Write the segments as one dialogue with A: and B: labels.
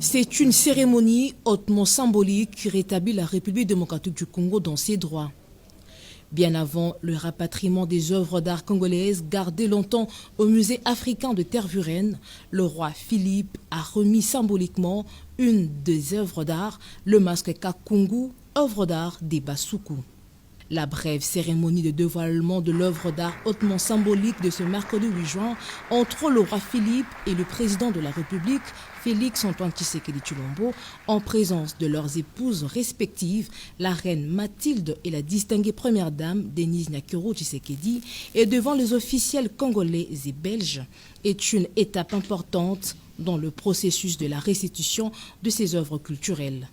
A: C'est une cérémonie hautement symbolique qui rétablit la République démocratique du Congo dans ses droits. Bien avant le rapatriement des œuvres d'art congolaises gardées longtemps au musée africain de Tervuren, le roi Philippe a remis symboliquement une des œuvres d'art, le masque Kakungu, œuvre d'art des Basuku. La brève cérémonie de dévoilement de l'œuvre d'art hautement symbolique de ce mercredi 8 juin entre le roi Philippe et le président de la République, Félix-Antoine Tshisekedi Tshilombo, en présence de leurs épouses respectives, la reine Mathilde et la distinguée première dame Denise Nyakero Tshisekedi, et devant les officiels congolais et belges, est une étape importante dans le processus de la restitution de ces œuvres culturelles.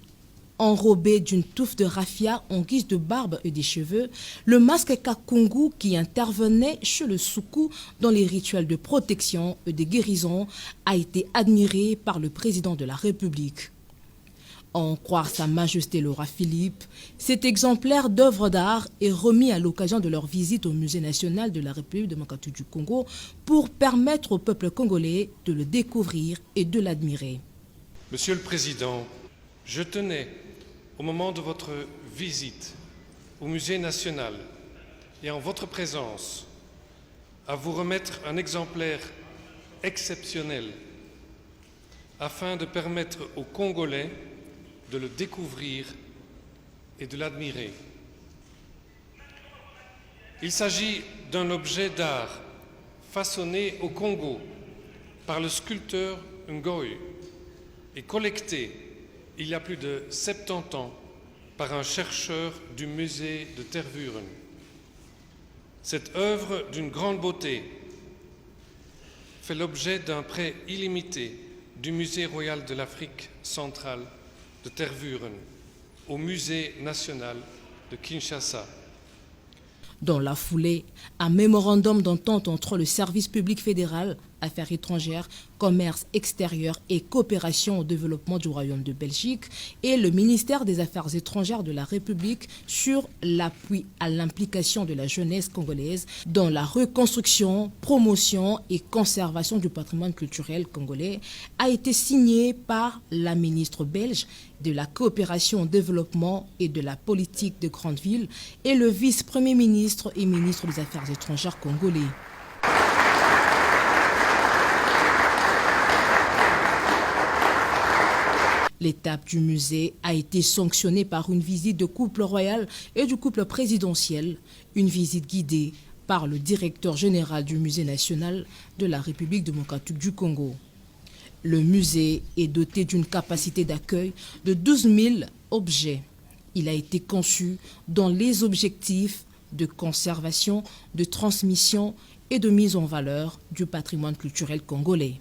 A: Enrobé d'une touffe de raffia en guise de barbe et des cheveux, le masque Kakungu qui intervenait chez le Soukou dans les rituels de protection et de guérison a été admiré par le président de la République. À en croire Sa Majesté le roi Philippe, cet exemplaire d'œuvre d'art est remis à l'occasion de leur visite au Musée national de la République démocratique du Congo pour permettre au peuple congolais de le découvrir et de l'admirer.
B: Monsieur le Président, je tenais, au moment de votre visite au Musée national et en votre présence, à vous remettre un exemplaire exceptionnel afin de permettre aux Congolais de le découvrir et de l'admirer. Il s'agit d'un objet d'art façonné au Congo par le sculpteur Ngoy et collecté il y a plus de 70 ans par un chercheur du musée de Tervuren. Cette œuvre d'une grande beauté fait l'objet d'un prêt illimité du Musée royal de l'Afrique centrale de Tervuren au Musée national de Kinshasa.
A: Dans la foulée, un mémorandum d'entente entre le service public fédéral, Affaires étrangères, commerce extérieur et coopération au développement du Royaume de Belgique et le ministère des Affaires étrangères de la République sur l'appui à l'implication de la jeunesse congolaise dans la reconstruction, promotion et conservation du patrimoine culturel congolais a été signé par la ministre belge de la coopération au développement et de la politique de grandes villes et le vice-premier ministre et ministre des Affaires étrangères congolais. L'étape du musée a été sanctionnée par une visite du couple royal et du couple présidentiel, une visite guidée par le directeur général du Musée national de la République démocratique du Congo. Le musée est doté d'une capacité d'accueil de 12 000 objets. Il a été conçu dans les objectifs de conservation, de transmission et de mise en valeur du patrimoine culturel congolais.